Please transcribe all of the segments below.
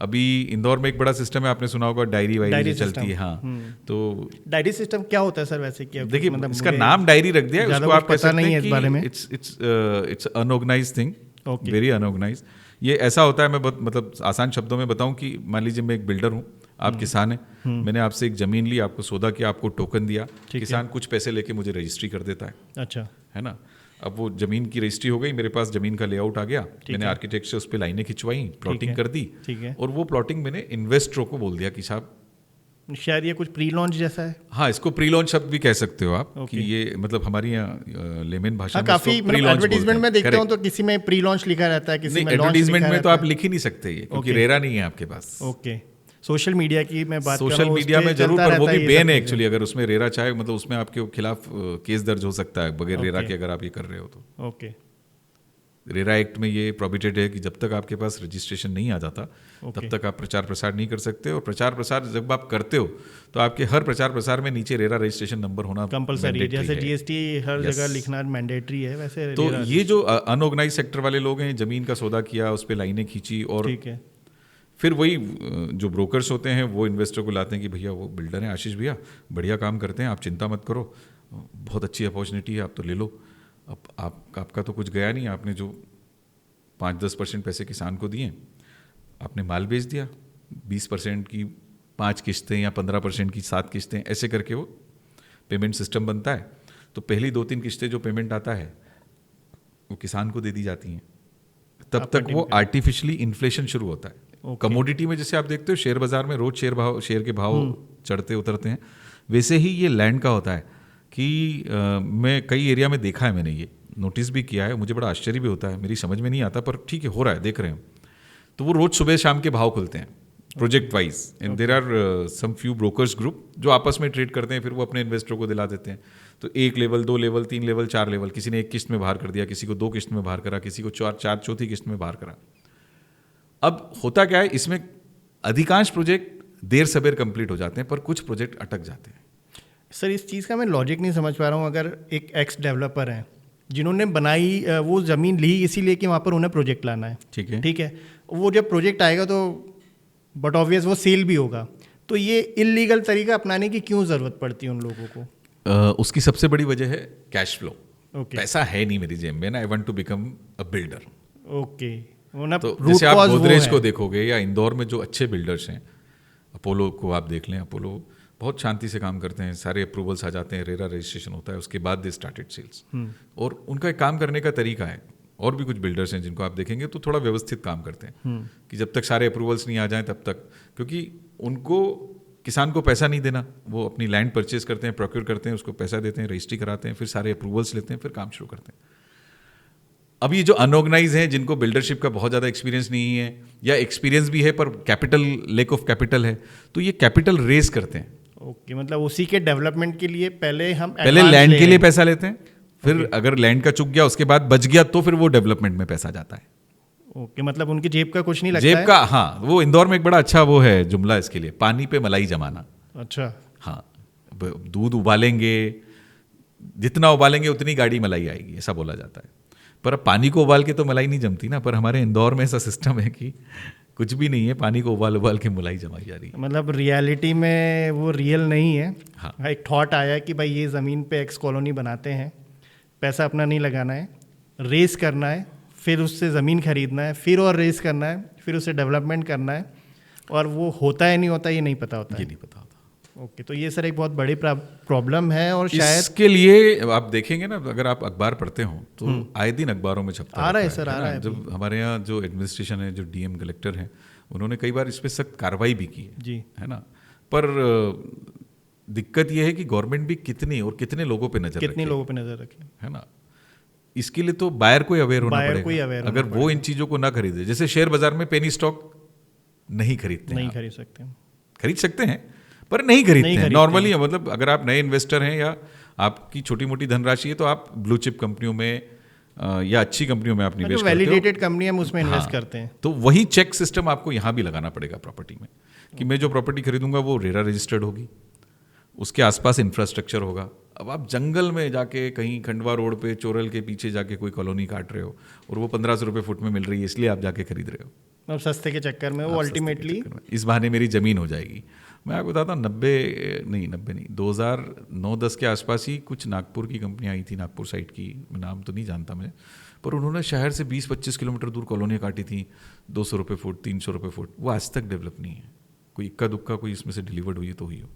अभी इंदौर में एक बड़ा सिस्टम है, आपने सुना होगा, डायरी वायरी जो चलती है। हाँ, तो डायरी सिस्टम क्या होता है सर वैसे? क्या देखिए, मतलब इसका नाम डायरी रख दिया है, उसको आप कह सकते हैं कि it's it's unorganised thing, very unorganised. ये ऐसा होता है, मैं मतलब आसान शब्दों में बताऊं कि मान लीजिए मैं एक बिल्डर हूँ, आप किसान हैं, मैंने आपसे एक ज़मीन ली, आपको सौदा किया, आपको टोकन दिया, किसान कुछ पैसे लेके मुझे रजिस्ट्री कर देता है। अच्छा, है ना। अब वो ज़मीन की रजिस्ट्री हो गई, मेरे पास ज़मीन का लेआउट आ गया, मैंने आर्किटेक्ट से उस पर लाइनें खिंचवाई, प्लॉटिंग कर दी, और वो प्लॉटिंग मैंने इन्वेस्टरों को बोल दिया कि साहब, शायद ये कुछ प्री लॉन्च जैसा है। हाँ, इसको प्री लॉन्च शब्द भी कह सकते हो आप, कि ये मतलब हमारी यहाँ लेमन भाषा में काफी एडवर्टीजमेंट में देखता हूँ तो किसी में प्री लॉन्च लिखा रहता है, किसी में एडवर्टीजमेंट में तो आप लिख ही नहीं सकते ये, क्योंकि रेरा नहीं है आपके पास। ओके, सोशल मीडिया की मैं बात कर रहा हूँ, सोशल मीडिया में जरूर, पर वो भी बैन है एक्चुअली। अगर उसमें रेरा चाहे, मतलब उसमें आपके खिलाफ केस दर्ज हो सकता है बगैर रेरा के, अगर आप ये कर रहे हो तो। ओके, रेरा एक्ट में ये प्रोहिबिटेड है कि जब तक आपके पास रजिस्ट्रेशन नहीं आ जाता तब तक आप प्रचार प्रसार नहीं कर सकते, और प्रचार प्रसार जब आप करते हो तो आपके हर प्रचार प्रसार में नीचे रेरा रजिस्ट्रेशन नंबर होना कंपलसरी है, जैसे जीएसटी हर जगह लिखना मैंडेटरी है, वैसे तो ये जो अनऑर्गेनाइज सेक्टर वाले लोग हैं, जमीन का सौदा किया, उस पर लाइनें खींची, और फिर वही जो ब्रोकर्स होते हैं वो इन्वेस्टर को लाते हैं कि भैया वो बिल्डर हैं आशीष भैया, बढ़िया काम करते हैं, आप चिंता मत करो, बहुत अच्छी अपॉर्चुनिटी है, आप तो ले लो। अब आपका तो कुछ गया नहीं, आपने जो 5-10% पैसे किसान को दिए, आपने माल बेच दिया, 20% की 5 किस्तें या 15% की 7 किस्तें, ऐसे करके वो पेमेंट सिस्टम बनता है। तो पहली 2-3 किस्तें जो पेमेंट आता है वो किसान को दे दी जाती हैं, तब तक वो आर्टिफिशियली इन्फ्लेशन शुरू होता है। कमोडिटी में जैसे आप देखते हो शेयर बाजार में रोज शेयर के भाव चढ़ते उतरते हैं, वैसे ही ये लैंड का होता है कि मैं कई एरिया में देखा है, मैंने ये नोटिस भी किया है, मुझे बड़ा आश्चर्य भी होता है, मेरी समझ में नहीं आता, पर ठीक है, हो रहा है, देख रहे हैं। तो वो रोज सुबह शाम के भाव खुलते हैं project wise, and there are some few brokers group जो आपस में ट्रेड करते हैं, फिर वो अपने इन्वेस्टरों को दिला देते हैं। तो 1 लेवल, 2 लेवल, 3 लेवल, 4 लेवल, किसी ने 1 किस्त में बाहर कर दिया, किसी को 2 किस्त में बाहर करा, किसी को 4 चौथी किस्त में बाहर करा। अब होता क्या है, इसमें अधिकांश प्रोजेक्ट देर सबेर कंप्लीट हो जाते हैं, पर कुछ प्रोजेक्ट अटक जाते हैं। सर, इस चीज़ का मैं लॉजिक नहीं समझ पा रहा हूँ। अगर एक एक्स डेवलपर हैं जिन्होंने बनाई वो ज़मीन ली इसीलिए कि वहाँ पर उन्हें प्रोजेक्ट लाना है, ठीक है, वो जब प्रोजेक्ट आएगा तो बट ऑब्वियस वो सेल भी होगा, तो ये इलीगल तरीका अपनाने की क्यों ज़रूरत पड़ती है उन लोगों को? उसकी सबसे बड़ी वजह है कैश फ्लो। पैसा है नहीं मेरी जेब में ना, I want to become a builder. Okay, तो जैसे आप गोदरेज को देखोगे या इंदौर में जो अच्छे बिल्डर्स हैं, अपोलो को आप देख लें, अपोलो बहुत शांति से काम करते हैं, सारे अप्रूवल्स आ जाते हैं, रेरा रजिस्ट्रेशन होता है, उसके बाद दे स्टार्टेड सेल्स। और उनका एक काम करने का तरीका है। और भी कुछ बिल्डर्स हैं जिनको आप देखेंगे तो थोड़ा व्यवस्थित काम करते हैं कि जब तक सारे अप्रूवल्स नहीं आ जाएं तब तक, क्योंकि उनको किसान को पैसा नहीं देना, वो अपनी लैंड परचेज करते हैं, प्रोक्योर करते हैं, उसको पैसा देते हैं, रजिस्ट्री कराते हैं, फिर सारे अप्रूवल्स लेते हैं, फिर काम शुरू करते हैं। अब ये जो अनऑर्गेनाइज हैं, जिनको बिल्डरशिप का बहुत ज़्यादा एक्सपीरियंस नहीं है, या एक्सपीरियंस भी है पर कैपिटल, लैक ऑफ कैपिटल है, तो ये कैपिटल रेज करते हैं। ओके, मतलब उसी के डेवलपमेंट के लिए पहले लैंड के लिए पैसा लेते हैं, फिर अगर लैंड का चुक गया, उसके बाद बच गया, तो फिर वो डेवलपमेंट में पैसा जाता है। ओके, मतलब उनकी जेब का कुछ नहीं लगता जेब का, हाँ, वो इंदौर में एक बड़ा अच्छा वो है जुमला इसके लिए, पानी पे मलाई जमाना। अच्छा, हाँ, दूध उबालेंगे, जितना उबालेंगे उतनी गाड़ी मलाई आएगी, ऐसा बोला जाता है। पर अब पानी को उबाल के तो मलाई नहीं जमती ना, पर हमारे इंदौर में ऐसा सिस्टम है कि कुछ भी नहीं है, पानी को उबाल के मलाई जमाई जा रही है। मतलब रियलिटी में वो रियल नहीं है। हाँ, एक थॉट आया कि भाई ये ज़मीन पे एक्स कॉलोनी बनाते हैं, पैसा अपना नहीं लगाना है, रेस करना है, फिर उससे ज़मीन खरीदना है, फिर और रेस करना है, फिर उससे डेवलपमेंट करना है, और वो होता है नहीं होता ये नहीं पता होता है। ये नहीं पता होता। ओके, तो ये सर एक बहुत बड़ी प्रॉब्लम है, और शायद इसके लिए आप देखेंगे ना, अगर आप अखबार पढ़ते हो तो आए दिन अखबारों में छपता आ रहा है सर, आ रहा है। जब हमारे यहाँ जो एडमिनिस्ट्रेशन है, जो डीएम कलेक्टर हैं, उन्होंने कई बार इस पर सख्त कार्रवाई भी की जी, है ना, पर दिक्कत यह है कि गवर्नमेंट भी कितने लोगों पे नजर रखे, है ना। इसके लिए तो बायर को अवेयर होना पड़ेगा। अगर वो इन चीज़ों को ना खरीदे, जैसे शेयर बाजार में पेनी स्टॉक नहीं खरीदते, नहीं खरीद सकते, खरीद सकते हैं पर नहीं खरीदते हैं नॉर्मली। मतलब अगर आप नए इन्वेस्टर हैं या आपकी छोटी मोटी धनराशि है, तो आप ब्लू चिप कंपनियों में या अच्छी कंपनियों में आप निवेश करते हो, वैलिडेटेड कंपनी हम उसमें इन्वेस्ट करते हैं। तो वही चेक सिस्टम आपको यहाँ भी लगाना पड़ेगा प्रॉपर्टी में, कि मैं जो प्रॉपर्टी खरीदूंगा वो रेरा रजिस्टर्ड होगी, उसके आसपास इंफ्रास्ट्रक्चर होगा। अब आप जंगल में जाके कहीं खंडवा रोड पे चोरल के पीछे जाके कोई कॉलोनी काट रहे हो और वो 1500 रुपये फुट में मिल रही है, इसलिए आप जाके खरीद रहे हो। अब सस्ते के चक्कर में वो अल्टीमेटली इस बहाने मेरी ज़मीन हो जाएगी। मैं आपको बताता हूँ 90 नहीं 2009-10 के आसपास ही कुछ नागपुर की कंपनी आई थी, नागपुर साइड की, नाम तो नहीं जानता मैं, पर उन्होंने शहर से 20-25 किलोमीटर दूर कॉलोनियाँ काटी थी, 200 रुपये फुट, 300 रुपये फुट। वो आज तक डेवलप नहीं है। कोई इक्का दुक्का कोई इसमें से डिलीवर्ड हुई तो हुई हो,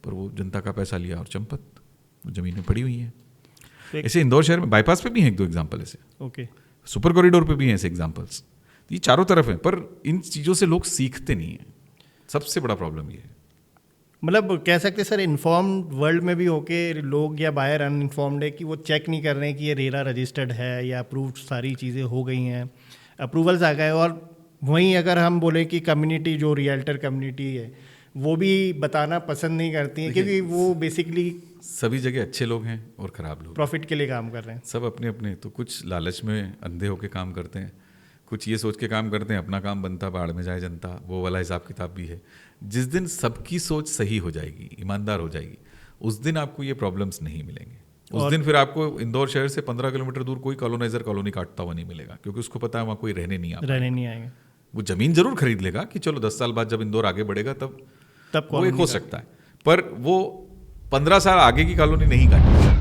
पर वो जनता का पैसा लिया और चंपत, वो ज़मीनें पड़ी हुई हैं। ऐसे इंदौर शहर में बाईपास पे भी हैं 1-2 एग्जाम्पल ऐसे, ओके, सुपर कॉरिडोर पे भी हैं ऐसे एग्जाम्पल्स। ये चारों तरफ हैं, पर इन चीज़ों से लोग सीखते नहीं हैं। सबसे बड़ा प्रॉब्लम ये है। मतलब कह सकते सर इन्फॉर्म्ड वर्ल्ड में भी होके लोग या बायर अनइन्फॉर्म्ड है कि वो चेक नहीं कर रहे हैं कि ये रेरा रजिस्टर्ड है या अप्रूव्ड, सारी चीज़ें हो गई हैं, अप्रूवल्स आ गए। और वहीं अगर हम बोले कि कम्युनिटी, जो रियल्टर कम्युनिटी है, वो भी बताना पसंद नहीं करती है, क्योंकि वो बेसिकली सभी जगह अच्छे लोग हैं और ख़राब लोग, प्रॉफिट के लिए काम कर रहे हैं। सब अपने अपने, तो कुछ लालच में अंधे होकर काम करते हैं, कुछ ये सोच के काम करते हैं अपना काम बनता बाढ़ में जाए जनता, वो वाला हिसाब किताब भी है। जिस दिन सबकी सोच सही हो जाएगी, ईमानदार हो जाएगी, उस दिन आपको ये प्रॉब्लम्स नहीं मिलेंगे। उस दिन फिर आपको इंदौर शहर से 15 किलोमीटर दूर कोई कॉलोनाइजर कॉलोनी काटता हुआ नहीं मिलेगा, क्योंकि उसको पता है वहाँ कोई रहने नहीं आएगा। वो ज़मीन जरूर खरीद लेगा कि चलो 10 साल बाद जब इंदौर आगे बढ़ेगा तब वो एक हो सकता है, पर वो 15 साल आगे की कॉलोनी नहीं काटेगा।